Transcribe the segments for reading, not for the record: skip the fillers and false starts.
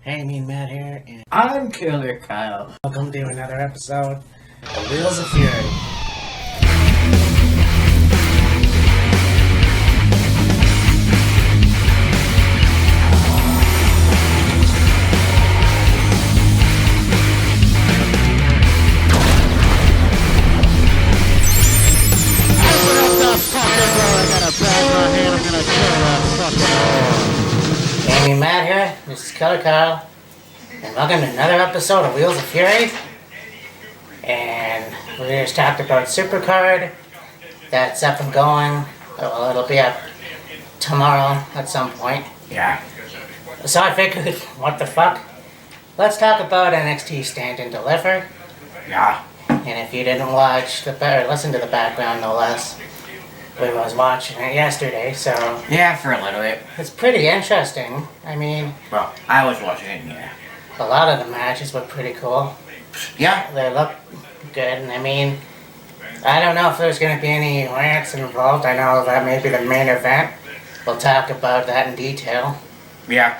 Hey, me and Matt here, and I'm Killer Kyle. Welcome to another episode of Wheels of Fury. Hey, me and Matt here. This is Killer Kyle, and welcome to another episode of Wheels of Fury. And we just talked about Supercard. That's up and going. Well, it'll be up tomorrow at some point. Yeah. So I figured, what the fuck? Let's talk about NXT Stand and Deliver. Yeah. And if you didn't watch or listen to the background, no less, we was watching it yesterday. So Yeah, for a little bit. it's pretty interesting. I mean, Well, I was watching it, yeah. a lot of the matches were pretty cool. Yeah. They look good, and I mean, I don't know if there's going to be any rants involved. I know that may be the main event. We'll talk about that in detail. Yeah.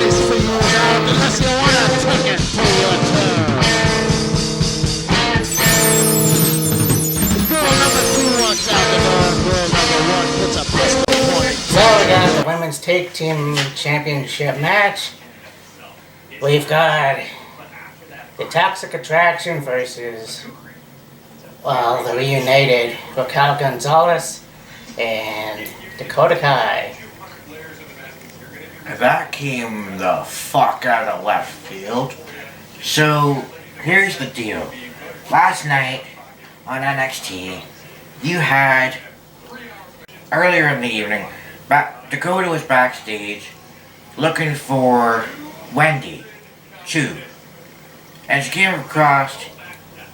So we got the Women's Tag Team Championship match. We've got the Toxic Attraction versus, well, the reunited Raquel Gonzalez and Dakota Kai. That came the fuck out of left field. So, here's the deal. Last night on NXT, you had, earlier in the evening, Dakota was backstage looking for Wendy Chu. And she came across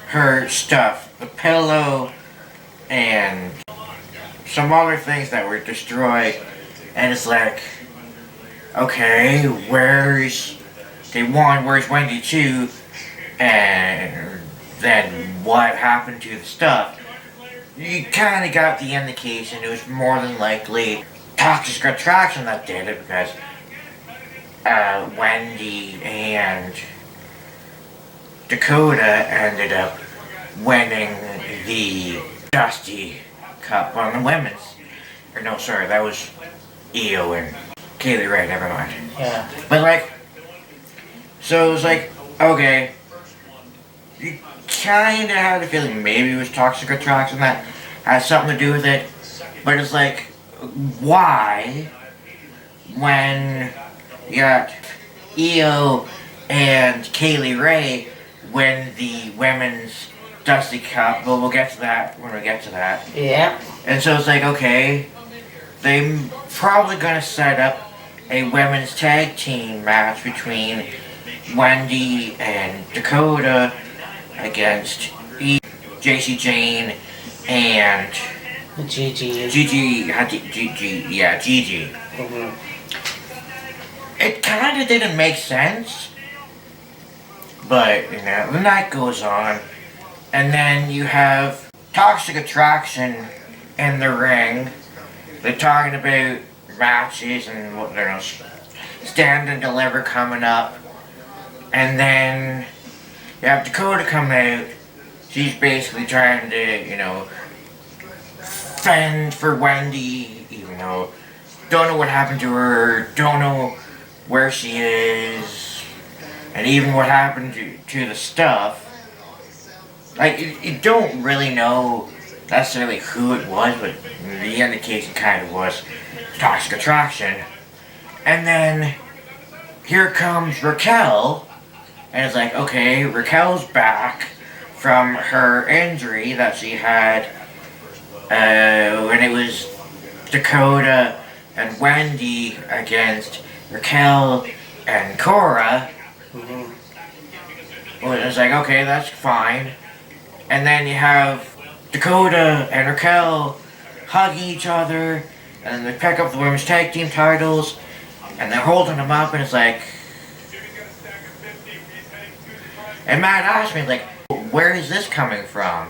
her stuff, the pillow and some other things that were destroyed. And it's like, okay, where's Wendy Chu? And then what happened to the stuff? You kind of got the indication it was more than likely Toxic Attraction that did it, because Wendy and Dakota ended up winning the Dusty Cup on the women's. Or no, sorry, that was Io and Kaylee Ray, never mind. Yeah. But like, so it was like, okay, you kinda had a feeling maybe it was Toxic Attraction that had something to do with it, but it's like, why, when you got Io and Kaylee Ray win the women's Dusty Cup, but we'll get to that when we get to that. Yeah. And so it's like, okay, they're probably gonna set up a women's tag team match between Wendy and Dakota against JC Jane and Gigi. Gigi. Mm-hmm. It kind of didn't make sense, but you know, the night goes on, and then you have Toxic Attraction in the ring. They're talking about matches and what they're gonna Stand and Deliver coming up, and then you have Dakota come out. She's basically trying to, you know, fend for Wendy, even though don't know what happened to her, don't know where she is, and even what happened to the stuff. Like, you don't really know necessarily who it was, but the indication kind of was Toxic Attraction. And then here comes Raquel, and it's like, okay, Raquel's back from her injury that she had when it was Dakota and Wendy against Raquel and Cora. Mm-hmm. Well, it's like, okay, that's fine. And then you have Dakota and Raquel hugging each other, and they pick up the women's tag team titles, and they're holding them up, and it's like... And Matt asked me, like, where is this coming from?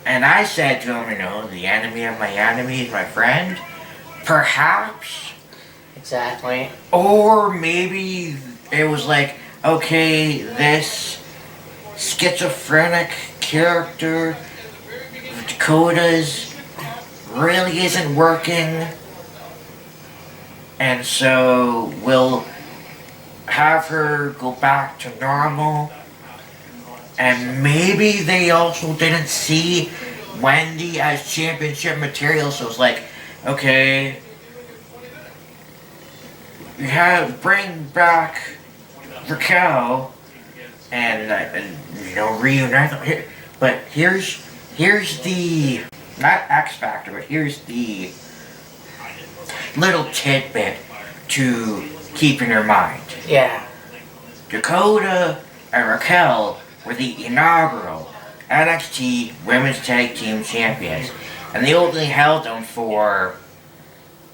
And I said to him, you know, the enemy of my enemy is my friend. Perhaps. Exactly. Or maybe it was like, okay, this schizophrenic character of Dakota's really isn't working, and so we'll have her go back to normal. And maybe they also didn't see Wendy as championship material, so it's like, okay, you have bring back Raquel and reunite them here. But here's the not X Factor, but here's the little tidbit to keep in your mind. Yeah. Dakota and Raquel were the inaugural NXT Women's Tag Team Champions, and they only held them for,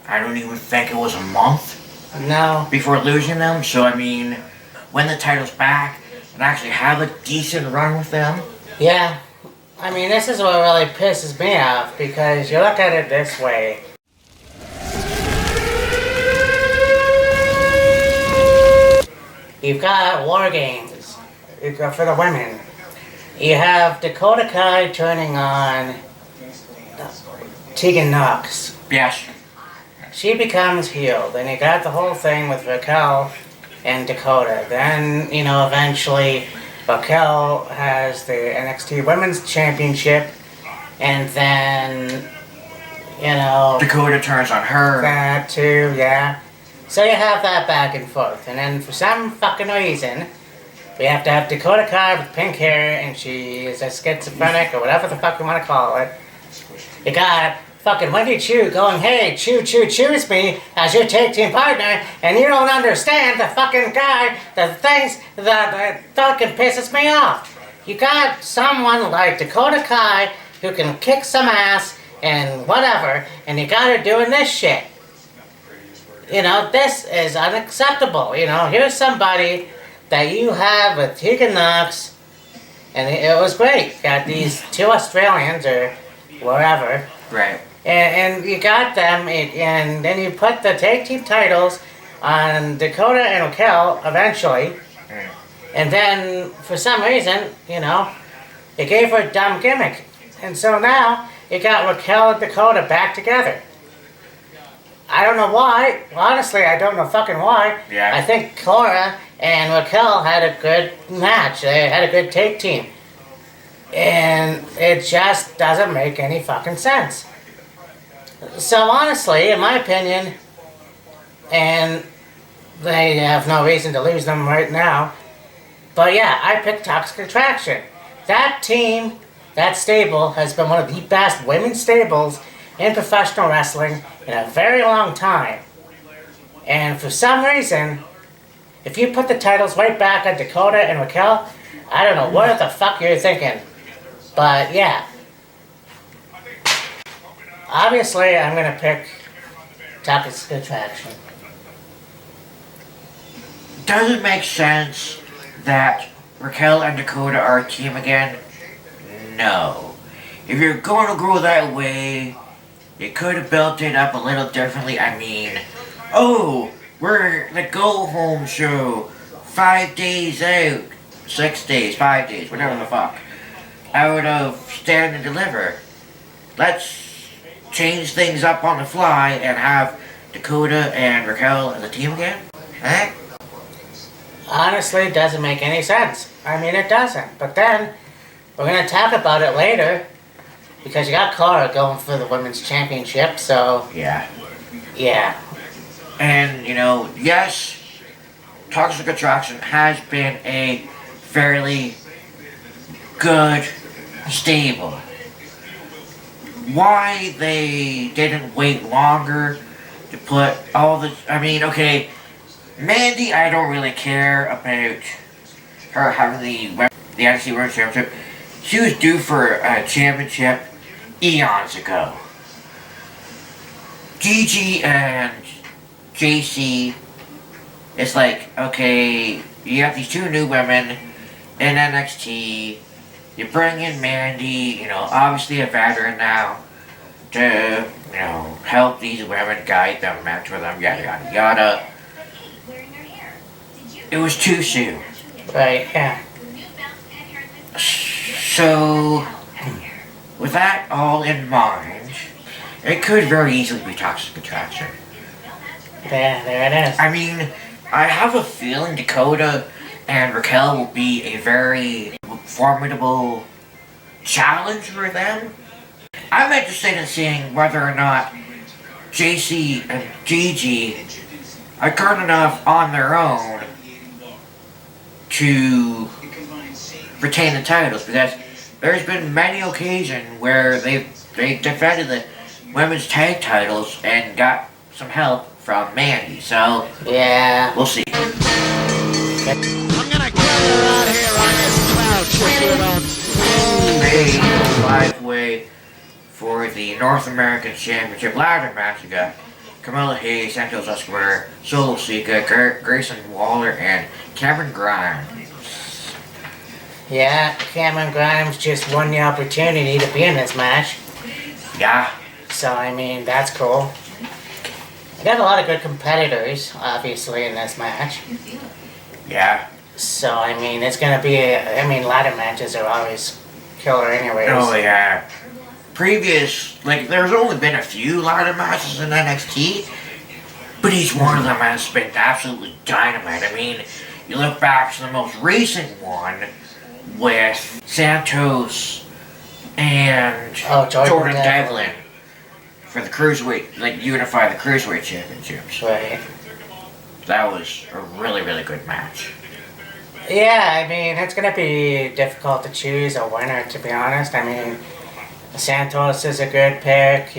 I don't even think it was a month. No. Before losing them. So I mean, when the title's back and actually have a decent run with them. Yeah. I mean, this is what really pisses me off, because you look at it this way. You've got War Games for the women. You have Dakota Kai turning on Tegan Knox. Yes. She becomes heel. Then you got the whole thing with Raquel and Dakota. Then, eventually Raquel has the NXT Women's Championship. And then, Dakota turns on her. That too, yeah. So you have that back and forth. And then for some fucking reason, we have to have Dakota Kai with pink hair and she is a schizophrenic or whatever the fuck you want to call it. You got fucking Wendy Chu going, hey, choose me as your tag team partner, and you don't understand the fucking guy, the things that fucking pisses me off. You got someone like Dakota Kai who can kick some ass and whatever, and you got her doing this shit. This is unacceptable. Here's somebody that you have with Tegan Knox, and it was great. Got these two Australians or wherever. Right. And you got them, and then you put the tag team titles on Dakota and Raquel eventually. And then, for some reason, it gave her a dumb gimmick. And so now, you got Raquel and Dakota back together. I don't know why. Honestly, I don't know fucking why. Yeah. I think Cora and Raquel had a good match. They had a good tag team. And it just doesn't make any fucking sense. So honestly, in my opinion, and they have no reason to lose them right now, but yeah, I picked Toxic Attraction. That team, that stable, has been one of the best women's stables in professional wrestling in a very long time. And for some reason, if you put the titles right back on Dakota and Raquel, I don't know what the fuck you're thinking. But yeah. Obviously, I'm going to pick Toxic Attraction. Does it make sense that Raquel and Dakota are a team again? No. If you're going to go that way, you could have built it up a little differently. I mean, we're the go-home show. 5 days out. 6 days, 5 days, whatever the fuck. Out of Stand and Deliver. Let's change things up on the fly and have Dakota and Raquel as a team again? Eh? Honestly, it doesn't make any sense. I mean, it doesn't. But then, we're going to talk about it later, because you got Cora going for the Women's Championship, so... Yeah. Yeah. And, yes, Toxic Attraction has been a fairly good stable. Why they didn't wait longer to put all the... I mean, okay, Mandy, I don't really care about her having the NXT World Championship. She was due for a championship eons ago. Gigi and JC, it's like, okay, you have these two new women in NXT. You bring in Mandy, obviously a veteran now, to, help these women, guide them, mentor them, yada yada yada. It was too soon. Right, yeah. So, with that all in mind, it could very easily be toxic attraction. There it is. I mean, I have a feeling Dakota and Raquel will be a very formidable challenge for them. I'm interested in seeing whether or not JC and Gigi are good enough on their own to retain the titles, because there's been many occasions where they defended the women's tag titles and got some help from Mandy, so yeah, we'll see. I'm gonna kill you right here on this couch if you don't. Made 5-way for the North American Championship ladder match. We got Carmella Hayes, Santos Escobar, Solo Sika, Grayson Waller, and Cameron Grimes. Yeah, Cameron Grimes just won the opportunity to be in this match. Yeah. So, I mean, that's cool. We got a lot of good competitors, obviously, in this match. Yeah. So, I mean, it's going to be ladder matches are always killer anyways. Oh, yeah. There's only been a few ladder matches in NXT, but each one of them has been absolutely dynamite. I mean, you look back to the most recent one with Santos and Jordan Devlin for the Cruiserweight, unify the Cruiserweight Championships. Right. That was a really, really good match. Yeah, I mean, it's going to be difficult to choose a winner, to be honest. I mean, Santos is a good pick,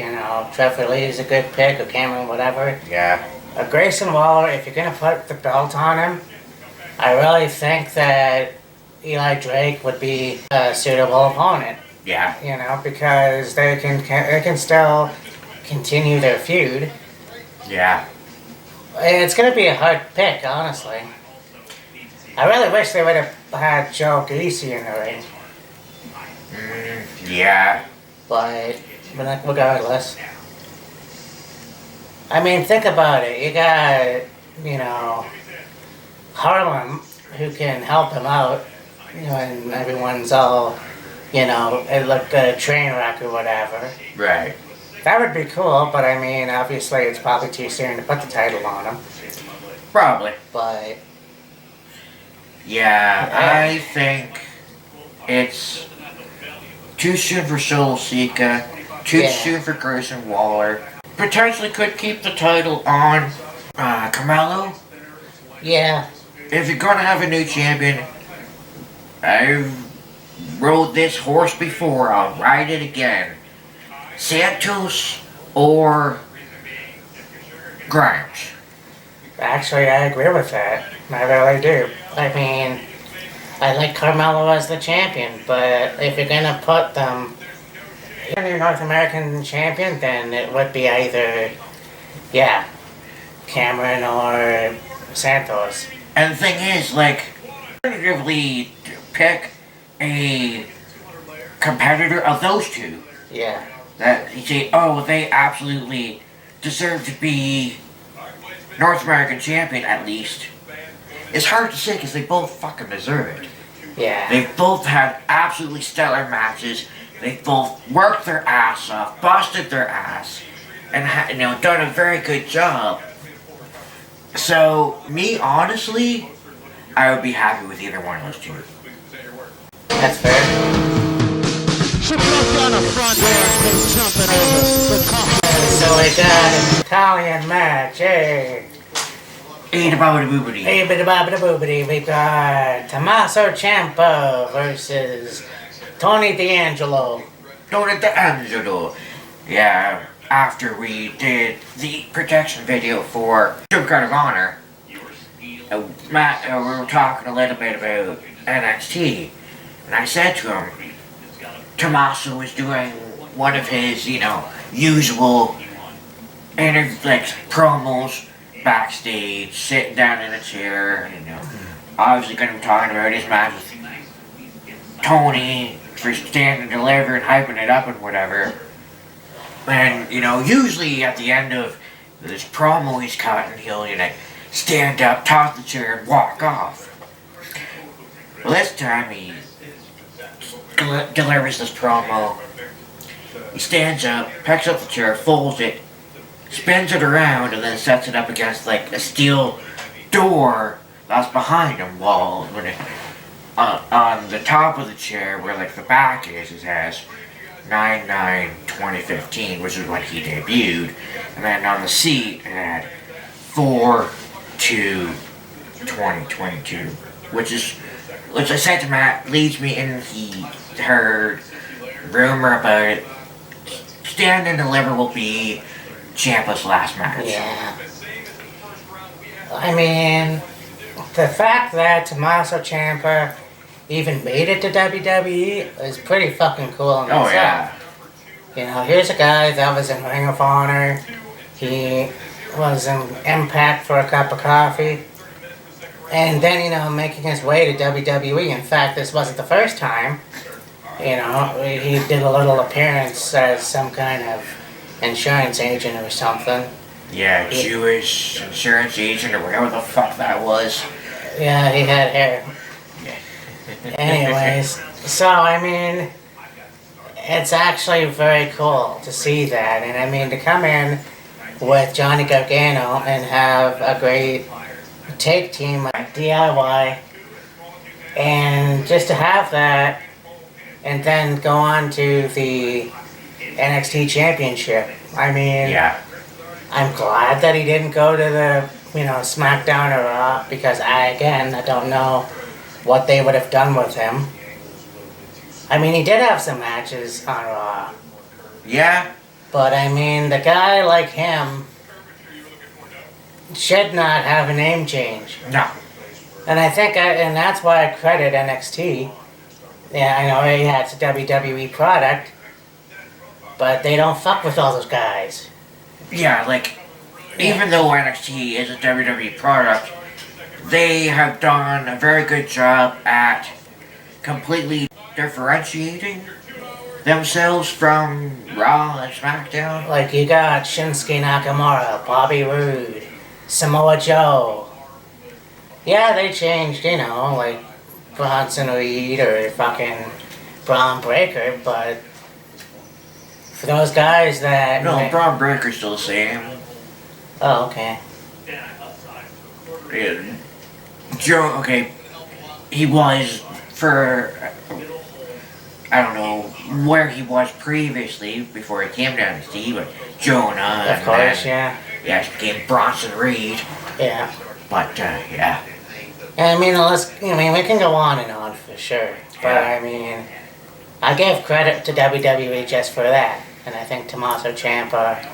Trevor Lee is a good pick, or Cameron, whatever. Yeah. Grayson Waller, if you're going to put the belt on him, I really think that Eli Drake would be a suitable opponent. Yeah. Because they can still continue their feud. Yeah. It's going to be a hard pick, honestly. I really wish they would have had Joe Gacy in the ring. Yeah. But regardless. I mean, think about it. You got, Harlem, who can help him out, and everyone's all, it looked a train wreck or whatever. Right. That would be cool, but I mean, obviously it's probably too soon to put the title on him. Probably. But... yeah, I think it's too soon for Solo Sika, too soon for Grayson Waller. Potentially could keep the title on Carmelo. yeah. If you're gonna have a new champion, I've rode this horse before, I'll ride it again. Santos or Grimes. Actually, I agree with that. I really do. I mean, I like Carmelo as the champion, but if you're gonna put them in the North American champion, then it would be either, Cameron or Santos. And the thing is, alternatively, pick a competitor of those two. Yeah. That you say, oh, they absolutely deserve to be North American champion, at least. It's hard to say because they both fucking deserve it. Yeah. They've both had absolutely stellar matches. They've both worked their ass off, busted their ass, and done a very good job. So, me, honestly, I would be happy with either one of those two. That's fair. She broke down the front door and came jumping over the coffee. So we got an Italian match, hey. Boobity. Boobity. We got Tommaso Ciampa versus Tony D'Angelo. Tony D'Angelo. Yeah, after we did the protection video for True Card of Honor, Matt, we were talking a little bit about NXT, and I said to him, Tommaso was doing one of his, usual promos backstage, sitting down in a chair, obviously going to be talking about his match with Tony for Stand and Deliver and hyping it up and whatever. And, usually at the end of this promo he's cutting, he'll, stand up, toss the chair, and walk off. this time he delivers this promo. He stands up, picks up the chair, folds it, spins it around, and then sets it up against like a steel door that's behind him. While when it, on the top of the chair, where like the back is, it has 9/9/2015, which is when he debuted, and then on the seat it had 4/2/2022, which I said to Matt leads me in. He heard rumor about it. Stand and Deliver will be Ciampa's last match. Yeah. I mean, the fact that Tommaso Ciampa even made it to WWE is pretty fucking cool in Oh itself. yeah. You know, here's a guy that was in Ring of Honor. He was in Impact for a cup of coffee. And then, you know, making his way to WWE. In fact, this wasn't the first time. You know, he did a little appearance as some kind of insurance agent or something. Yeah, Jewish insurance agent or whatever the fuck that was. Yeah, he had hair. Anyways, so I mean, it's actually very cool to see that. And I mean, to come in with Johnny Gargano and have a great take team like DIY, and just to have that, and then go on to the NXT Championship. I mean, Yeah. I'm glad that he didn't go to the, you know, SmackDown or Raw, because I don't know what they would have done with him. I mean, he did have some matches on Raw, Yeah. but I mean, the guy like him should not have a name change. No. And I think, and that's why I credit NXT. Yeah, I know it's a WWE product, but they don't fuck with all those guys. Yeah, like, even though NXT is a WWE product, they have done a very good job at completely differentiating themselves from Raw and SmackDown. Like, you got Shinsuke Nakamura, Bobby Roode, Samoa Joe. Yeah, they changed, you know, like Bronson Reed or fucking Braun Breaker, but for those guys that... No, Braun Breaker's still the same. Oh, okay. Yeah. Joe, okay, he was for, I don't know where he was previously before he came down to NXT, but Jonah. Of course, yeah. Yeah, he became Bronson Reed. Yeah. But, yeah. I mean, we can go on and on for sure. But, Yeah. I mean, I give credit to WWE just for that. And I think Tommaso Ciampa,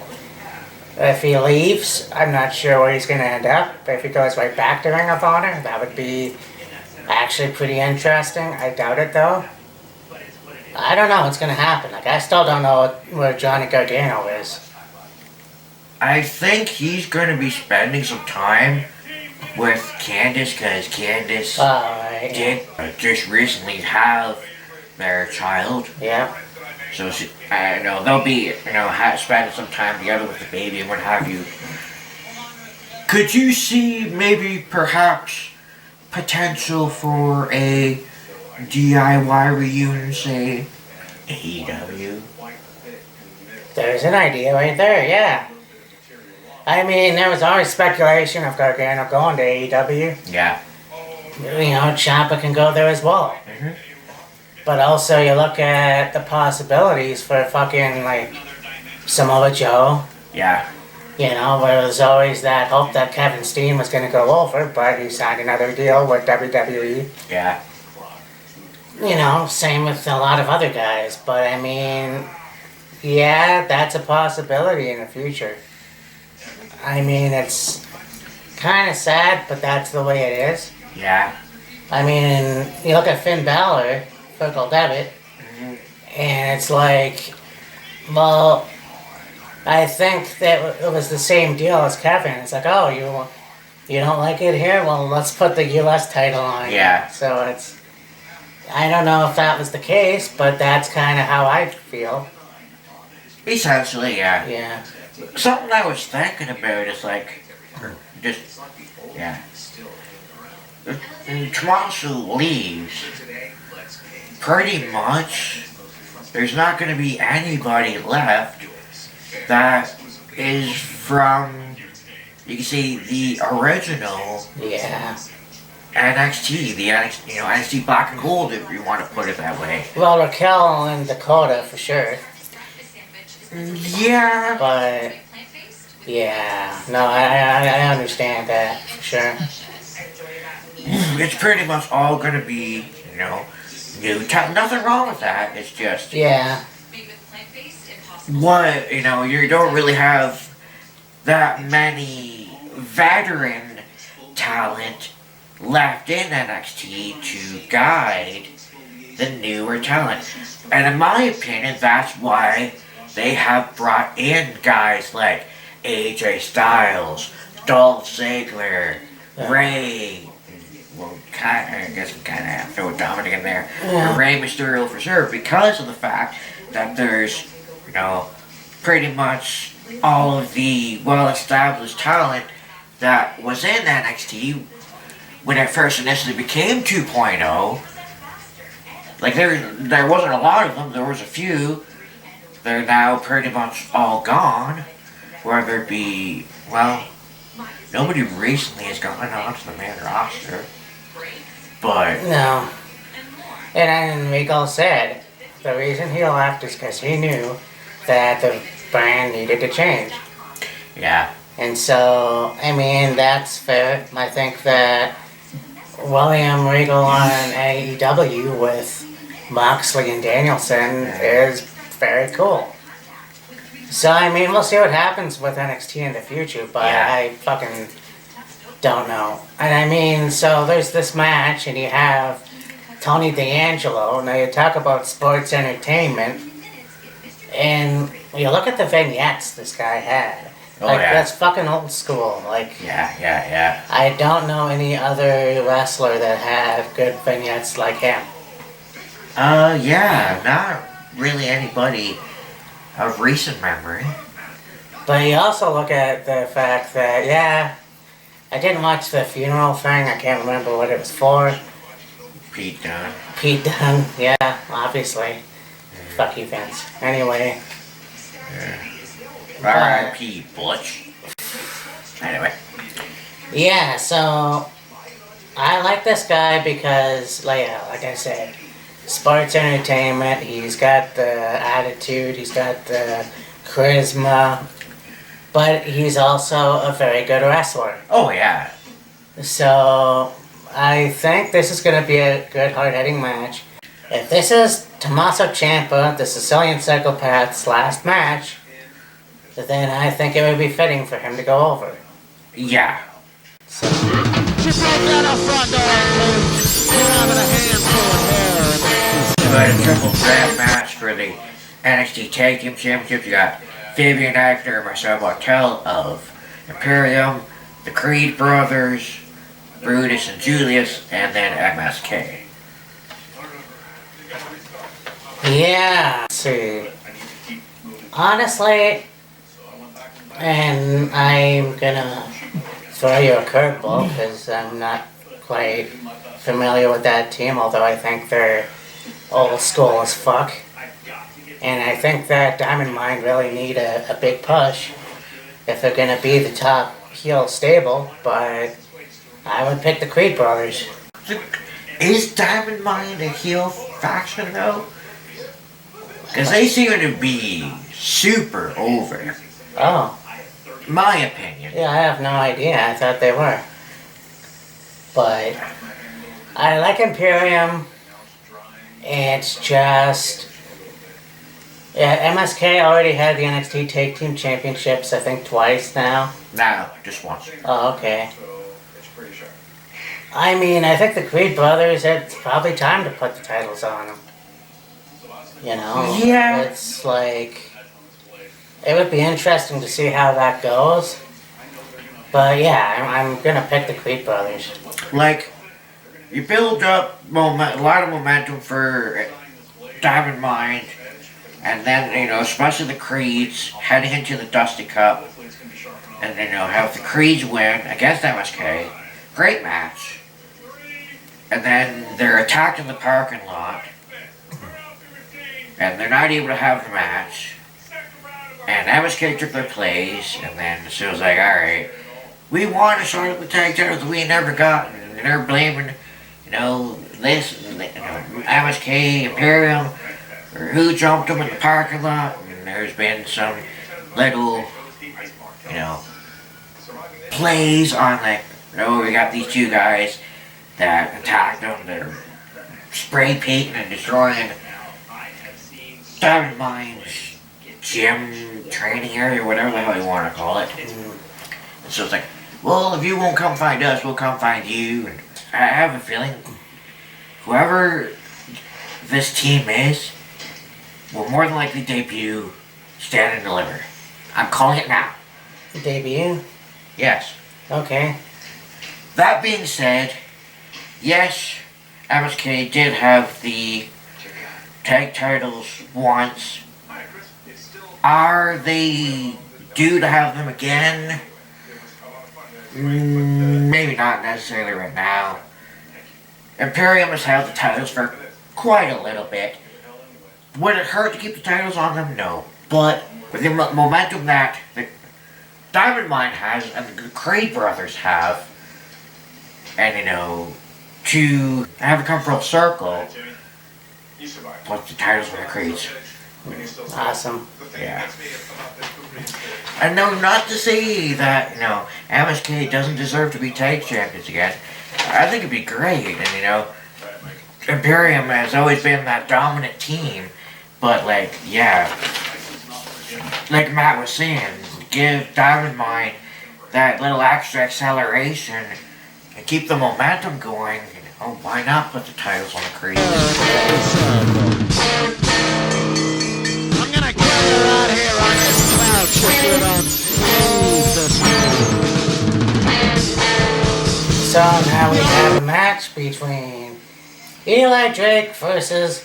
if he leaves, I'm not sure where he's going to end up. But if he goes right back to Ring of Honor, that would be actually pretty interesting. I doubt it, though. I don't know what's going to happen. Like, I still don't know where Johnny Gargano is. I think he's going to be spending some time with Candice, because Candice Right. did just recently have their child. Yeah. So I know they'll be, spending some time together with the baby and what have you. Could you see maybe perhaps potential for a DIY reunion, say AEW? There's an idea right there, yeah. I mean, there was always speculation of Gargano going to AEW. Yeah. You know, Ciampa can go there as well. Mhm. But also, you look at the possibilities for fucking, like, Samoa Joe. Yeah. You know, where there's always that hope that Kevin Steen was going to go over, but he signed another deal with WWE. Yeah. You know, same with a lot of other guys. But, I mean, yeah, that's a possibility in the future. I mean, it's kind of sad, but that's the way it is. Yeah. I mean, you look at Finn Balor, Fickle Devitt, and it's like, well, I think that it was the same deal as Kevin. It's like, oh, you don't like it here? Well, let's put the U.S. title on. Yeah. So it's, I don't know if that was the case, but that's kind of how I feel. Essentially, yeah. Yeah. Something I was thinking about is like, just, yeah. Tommaso leaves, pretty much there's not going to be anybody left that is from, you can say, the original Yeah. NXT, the NXT, NXT Black and Gold, if you want to put it that way. Well, Raquel and Dakota for sure. Yeah. But yeah, no, I understand that for sure. It's pretty much all going to be, new talent. Nothing wrong with that. It's just Yeah. what, you don't really have that many veteran talent left in NXT to guide the newer talent. And in my opinion, that's why they have brought in guys like AJ Styles, Dolph Ziggler, Ray. Well, I guess we kind of have to throw Dominic in there. Yeah. Rey Mysterio for sure, because of the fact that there's, pretty much all of the well-established talent that was in NXT when it first initially became 2.0. Like, there wasn't a lot of them, there was a few. They're now pretty much all gone. Whether it be, nobody recently has gone on to the main roster. But No. And Regal said the reason he left is because he knew that the brand needed to change. yeah, And so, I mean, that's fair. I think that William Regal on AEW with Moxley and Danielson is very cool. So, I mean, we'll see what happens with NXT in the future, but Yeah. I fucking don't know. And I mean, so there's this match, and you have Tony D'Angelo. Now, you talk about sports entertainment, and you look at the vignettes this guy had. Oh, Like, yeah. that's fucking old school. Like, yeah. I don't know any other wrestler that had good vignettes like him. Yeah, not really anybody of recent memory. But you also look at the fact that, yeah, I didn't watch the funeral thing. I can't remember what it was for. Pete Dunne. Pete Dunne, yeah, obviously. Fuck you, Vince. Anyway. R.I.P. Butch. Anyway. Yeah, so I like this guy because, like I said, sports entertainment. He's got the attitude, he's got the charisma, but he's also a very good wrestler. Oh, yeah. So I think this is going to be a good hard-hitting match. If this is Tommaso Ciampa, the Sicilian Psychopath's last match, then I think it would be fitting for him to go over. Yeah. She broke down our front door, please. We're having a handful of hair. But a triple threat match for the NXT Tag Team Championship. You got Fabian Aichner and Marcel Bartel of Imperium, the Creed Brothers, Brutus and Julius, and then MSK. Yeah, let's see. Honestly, and I'm gonna throw you a curveball because I'm not quite familiar with that team, although I think they're old school as fuck. And I think that Diamond Mine really need a big push if they're gonna be the top heel stable, but I would pick the Creed Brothers. Is Diamond Mine a heel faction though? Because they seem to be super over. Oh, My opinion. yeah, I have no idea. I thought they were. But I like Imperium. It's just... Yeah, MSK already had the NXT Tag Team Championships, I think, twice now. No, just once. Oh, okay. I mean, I think the Creed Brothers, it's probably time to put the titles on them. You know? Yeah. It's like... It would be interesting to see how that goes. But yeah, I'm gonna pick the Creed Brothers. Like, you build up a lot of momentum for Diamond Mine, and then, especially the Creeds heading into the Dusty Cup, and then, have the Creeds win against MSK. Great match. and then they're attacked in the parking lot, and they're not able to have the match. And MSK took their place, and then she was like, alright, we want a shot at the tag titles we never got, and they're blaming, this, MSK, Imperium, or who jumped them in the parking lot, and there's been some little, plays on like, we got these two guys that attacked them, they're spray painting and destroying Diamond Mine's gym training area, whatever the hell you want to call it. And so it's like, well, if you won't come find us, we'll come find you. And I have a feeling whoever this team is will more than likely debut Stand and Deliver. I'm calling it now. Debut? Yes. Okay. That being said, yes, MSK did have the tag titles once. Are they due to have them again? Maybe not necessarily right now. Imperium has held the titles for quite a little bit. Would it hurt to keep the titles on them? No. But with the momentum that the Diamond Mine has and the Creed brothers have, and to have it come full circle, plus the titles for the Creeds. Awesome. Yeah. And no, not to say that, MSK doesn't deserve to be tag champions again. I think it'd be great, and Imperium has always been that dominant team, but like Matt was saying, give Diamond Mine that little extra acceleration and keep the momentum going. Why not put the titles on the Creed? I'm gonna kill you right here on this couch if you don't leave this room. So now we have a match between Eli Drake versus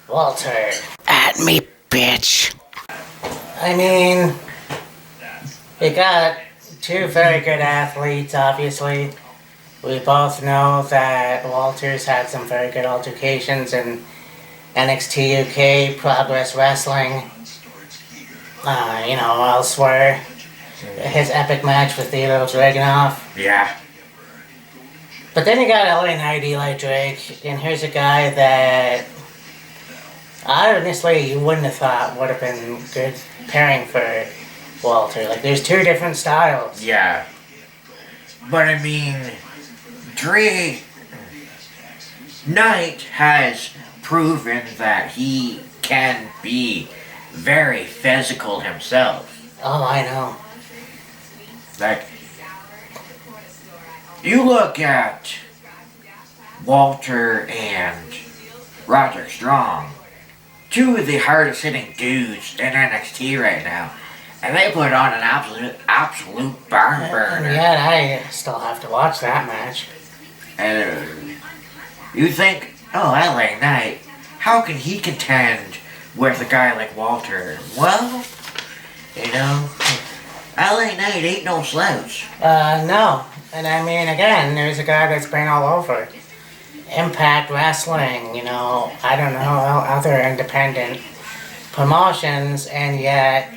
Walter. At me, bitch. I mean, we got two very good athletes, obviously. We both know that Walter's had some very good altercations in NXT UK, Progress Wrestling, elsewhere. His epic match with Theodore Dragunov. Yeah. But then you got LA Knight, Eli Drake, and here's a guy that honestly you wouldn't have thought would have been good pairing for Walter. Like, there's two different styles. Yeah. But I mean, Knight has proven that he can be very physical himself. Oh, I know. Like, you look at Walter and Roderick Strong, two of the hardest hitting dudes in NXT right now, and they put on an absolute barn burner. And yet I still have to watch that match. And you think, LA Knight, how can he contend with a guy like Walter? Well, LA Knight ain't no slouch. No. And I mean, again, there's a guy that's been all over. Impact Wrestling, I don't know, other independent promotions, and yet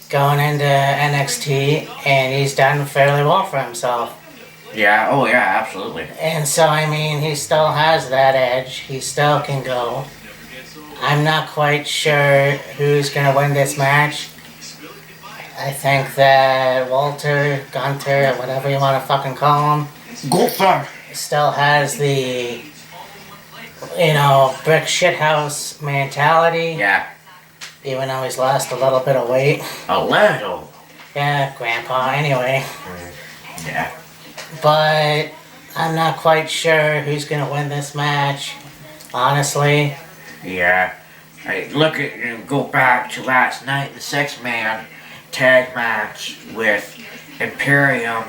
going into NXT, and he's done fairly well for himself. Yeah, oh yeah, absolutely. And so, I mean, he still has that edge. He still can go. I'm not quite sure who's going to win this match. I think that Walter, Gunter, whatever you want to fucking call him, Gunther still has the, brick shithouse mentality. Yeah. Even though he's lost a little bit of weight. A little. Yeah, Grandpa, anyway. Yeah. But I'm not quite sure who's going to win this match, honestly. Yeah. Go back to last night, the 6-man tag match with Imperium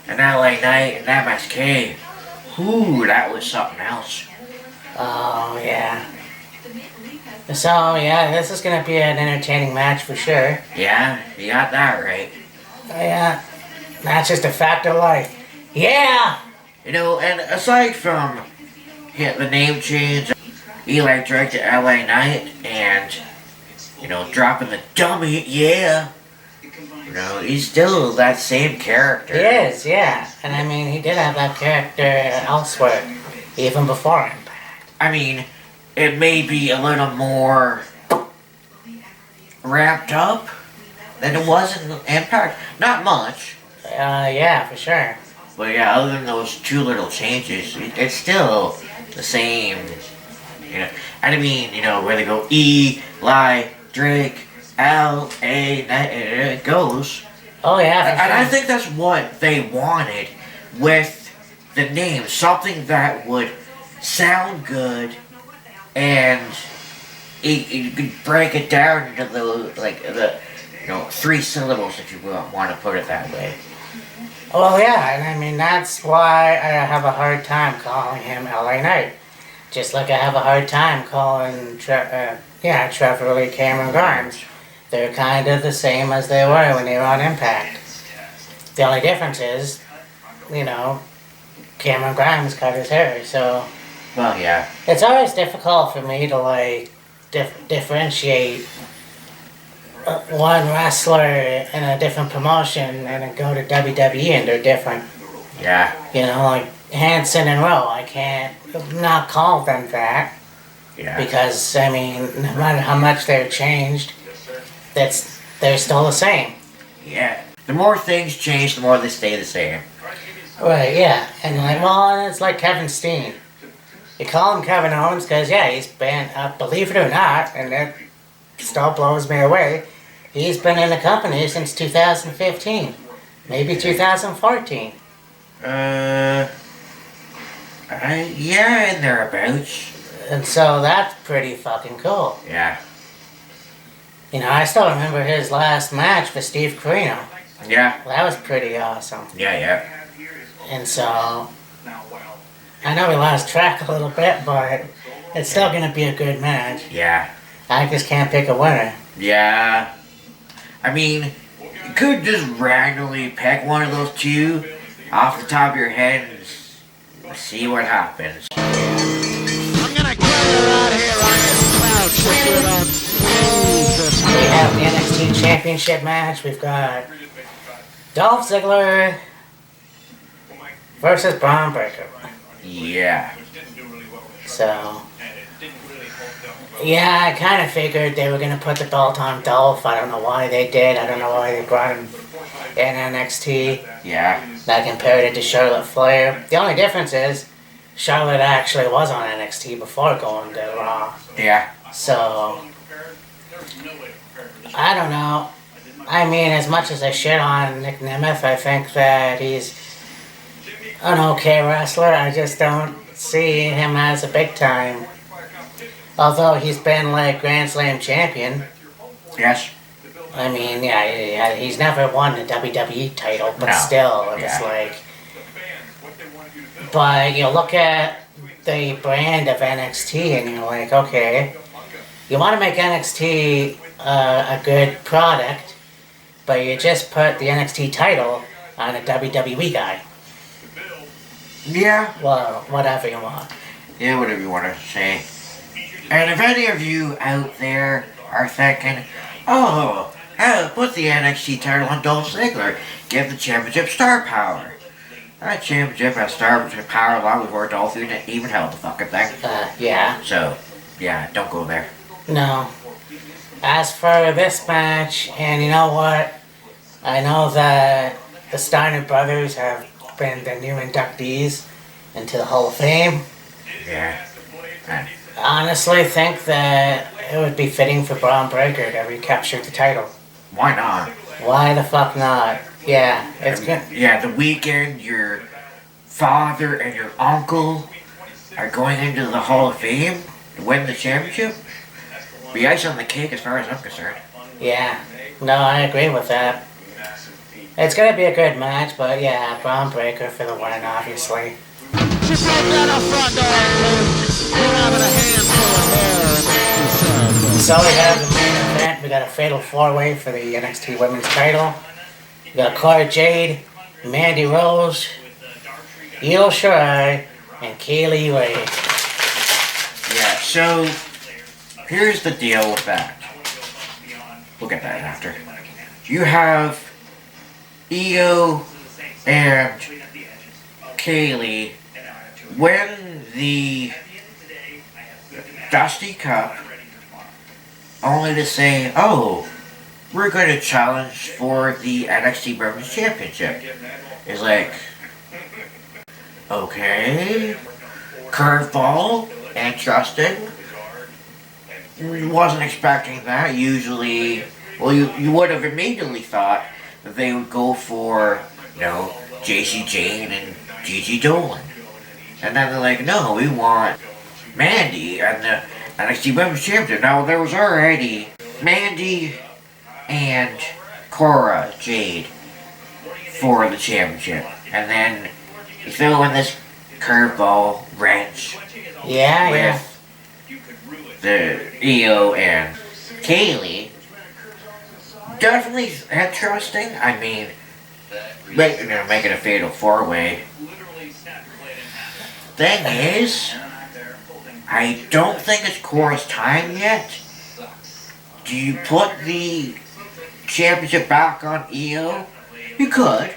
and LA Knight and MSK. Ooh, that was something else. Oh, yeah. So, yeah, this is going to be an entertaining match for sure. Yeah, you got that right. Yeah, that's just a fact of life. Yeah! And aside from hit the name change, Eli Drake to LA Knight, and, you know, dropping the dummy, yeah. You know, he's still that same character. He is, yeah. And I mean, he did have that character elsewhere, even before Impact. I mean, it may be a little more ramped up than it was in Impact. Not much. Yeah, for sure. But yeah, other than those two little changes, it's still the same. You know, and I mean, you know, where they go Eli Drake, L.A., it goes. Oh, yeah, for And sure. I think that's what they wanted with the name. Something that would sound good and you could break it down into the 3 syllables if you want to put it that way. Well, yeah, and I mean, that's why I have a hard time calling him LA Knight. Just like I have a hard time calling Trevor Lee Cameron Grimes. They're kind of the same as they were when they were on Impact. The only difference is, you know, Cameron Grimes cut his hair, so Well, yeah. it's always difficult for me to, like, differentiate one wrestler in a different promotion and then go to WWE and they're different. Yeah. You know, like Hanson and Rowe, I can't not call them that Yeah. because, I mean, no matter how much they've changed, they're still the same. Yeah. The more things change, the more they stay the same. Right, yeah. And like, well, it's like Kevin Steen. You call him Kevin Owens because, yeah, he's been, believe it or not, and it still blows me away, he's been in the company since 2015. Maybe 2014. Yeah, and thereabouts. And so that's pretty fucking cool. Yeah. You know, I still remember his last match for Steve Corino. Yeah. That was pretty awesome. Yeah. And so, I know we lost track a little bit, but it's still going to be a good match. Yeah. I just can't pick a winner. Yeah. I mean, you could just randomly pick one of those two off the top of your head and see what happens. I'm gonna kill you right here on this couch if you don't move this We have the NXT Championship match. We've got Dolph Ziggler versus Braun Breaker. Yeah. So, yeah, I kind of figured they were going to put the belt on Dolph. I don't know why they did. I don't know why they brought him in NXT. Yeah. I compared it to Charlotte Flair. The only difference is Charlotte actually was on NXT before going to Raw. Yeah. So, I don't know. I mean, as much as I shit on Nick Nemeth, I think that he's an okay wrestler. I just don't see him as a big time. Although he's been like Grand Slam champion. Yes. I mean, yeah, he's never won the WWE title, but No. still, it was Yeah. like. But you look at the brand of NXT and you're like, okay, you want to make NXT a good product, but you just put the NXT title on a WWE guy. Yeah. Well, whatever you want. Yeah, whatever you want to say. And if any of you out there are thinking, oh, put the NXT title on Dolph Ziggler, give the championship star power. That championship has star power long before Dolph even held the fucking thing. Yeah. So, yeah, don't go there. No. As for this match, and you know what? I know that the Steiner brothers have been the new inductees into the Hall of Fame. Yeah. And I honestly think that it would be fitting for Braun Breaker to recapture the title. why not? Why the fuck not? Yeah, it's good. Yeah, the weekend your father and your uncle are going into the Hall of Fame to win the championship. Be ice on the cake as far as I'm concerned. Yeah, no, I agree with that. It's gonna be a good match, but yeah, Braun Breaker for the win, obviously. She broke down our front door, please. You're having a handful of hair. So we have the main event. We got a fatal 4-way for the NXT Women's title. We got Cora Jade, Mandy Rose, Io Shirai, and Kaylee Ray. So, here's the deal with that. We'll get that after. You have Io and Kaylee win the Dusty Cup only to say, oh, we're going to challenge for the NXT Women's Championship. It's like, okay, curveball, interesting. Wasn't expecting that. Usually, well, you would have immediately thought that they would go for, JC Jane and Gigi Dolan. And then they're like, no, we want Mandy and the NXT Women's Championship. Now, there was already Mandy and Cora Jade for the championship. And then you throw in this curveball wrench with the Io and Kaylee. Definitely interesting. I mean, making a fatal 4-way. Thing is, I don't think it's Cora's time yet. Do you put the championship back on Io? You could.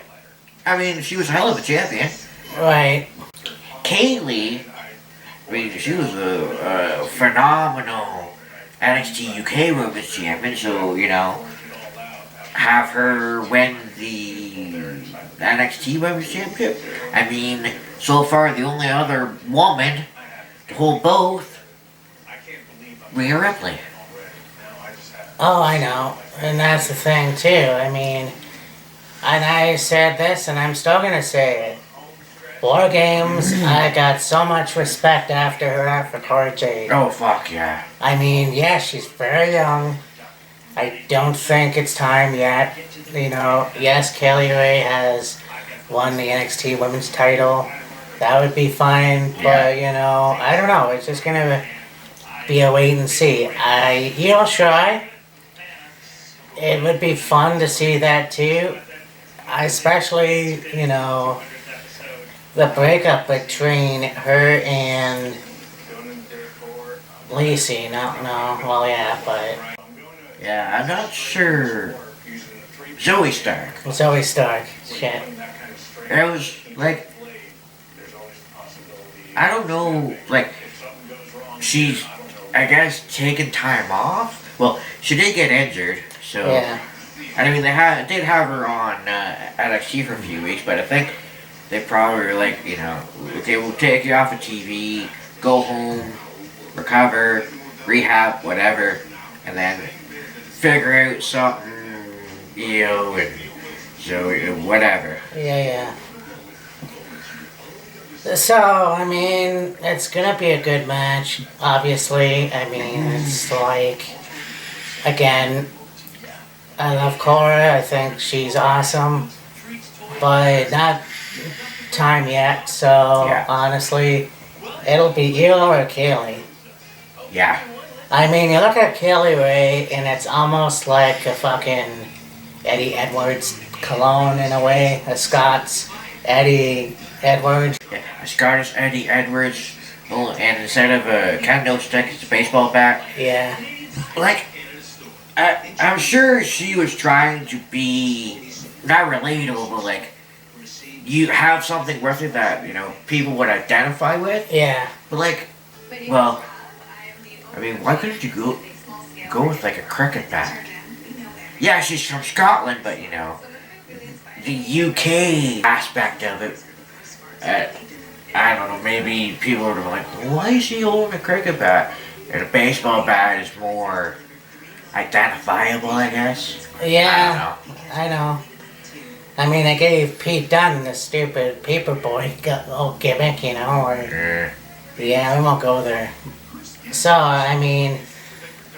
I mean, she was a hell of a champion. Right. Kaylee, I mean, she was a phenomenal NXT UK Women's Champion, so, have her win the NXT Women's Championship. I mean, so far the only other woman to hold both, Rhea Ripley. Oh, I know. And that's the thing, too. I mean, and I said this, and I'm still gonna say it. War Games, I got so much respect after her for Cora Jade. Oh, fuck yeah. I mean, yeah, she's very young. I don't think it's time yet. Yes, Kaylee Ray has won the NXT Women's title. That would be fine, but, I don't know. It's just gonna be a wait and see. Io Shirai, it would be fun to see that too. Especially, the breakup between her and Lacey. But Yeah, I'm not sure. Zoe Stark. Zoe Stark. Shit. It was like, I don't know, like, she's, I guess, taking time off. Well, she did get injured, so. Yeah. I mean, they did have her on NXT for a few weeks, but I think they probably were like, okay, we'll take you off of TV, go home, recover, rehab, whatever, and then figure out something, and Zoe, whatever. Yeah. So, I mean, it's gonna be a good match, obviously. I mean, it's like, again, I love Cora. I think she's awesome, but not time yet. So honestly, it'll be Io or Kaylee. Yeah. I mean, you look at Kaylee Ray, and it's almost like a fucking Eddie Edwards cologne in a way. A Scots Eddie Edwards. Yeah, a Scottish Eddie Edwards, and instead of a kendo stick, it's a baseball bat. Yeah. Like, I'm sure she was trying to be not relatable, but like, you have something with it that people would identify with. Yeah. But like, well, I mean, why couldn't you go with like a cricket bat? Yeah, she's from Scotland, but the UK aspect of it. I don't know. Maybe people are like, why is she holding a cricket bat? And a baseball bat is more identifiable, I guess. Yeah, I know. I mean, they gave Pete Dunne the stupid paperboy gimmick, or... Yeah, we won't go there. So, I mean,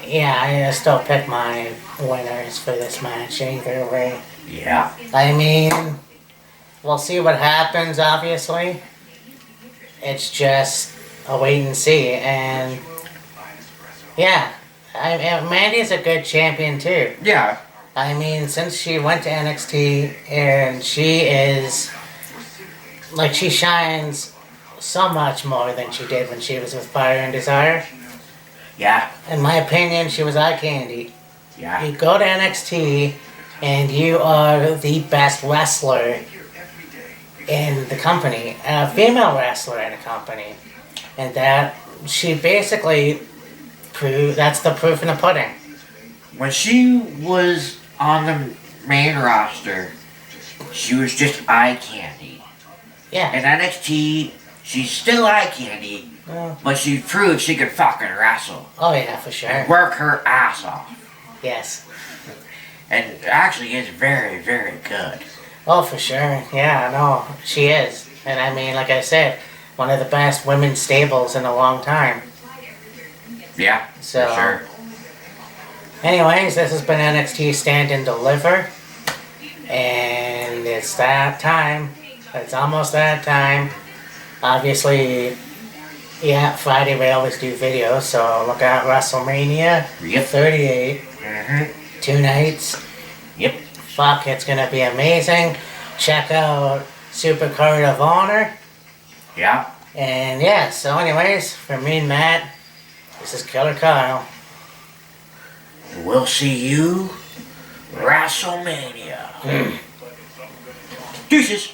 yeah, I still pick my winners for this match either way. Yeah. I mean, we'll see what happens, obviously. It's just a wait and see, and... Yeah. Mandy's a good champion too. Yeah. I mean, since she went to NXT, and she is, like, she shines so much more than she did when she was with Fire and Desire. Yeah, In my opinion, she was eye candy. yeah. You go to NXT, and you are the best wrestler in the company, a female wrestler in the company, and that she basically proved. That's the proof in the pudding. When she was on the main roster, she was just eye candy. Yeah. In NXT, she's still eye candy, Oh, but she proved she could fucking wrestle. oh yeah, for sure. And work her ass off. Yes. And actually is very, very good. Oh, for sure. Yeah, no, she is. And I mean, like I said, one of the best women's stables in a long time. Yeah, So, for sure. anyways, this has been NXT Stand and Deliver. And it's that time. It's almost that time. Obviously, yeah, Friday we always do videos, so look out WrestleMania Yep. 38. Mm-hmm. 2 nights. Yep. Fuck, it's gonna be amazing. Check out Super Card of Honor. Yeah. And yeah, so anyways, for me and Matt, this is Killer Kyle. We'll see you WrestleMania. Deuces.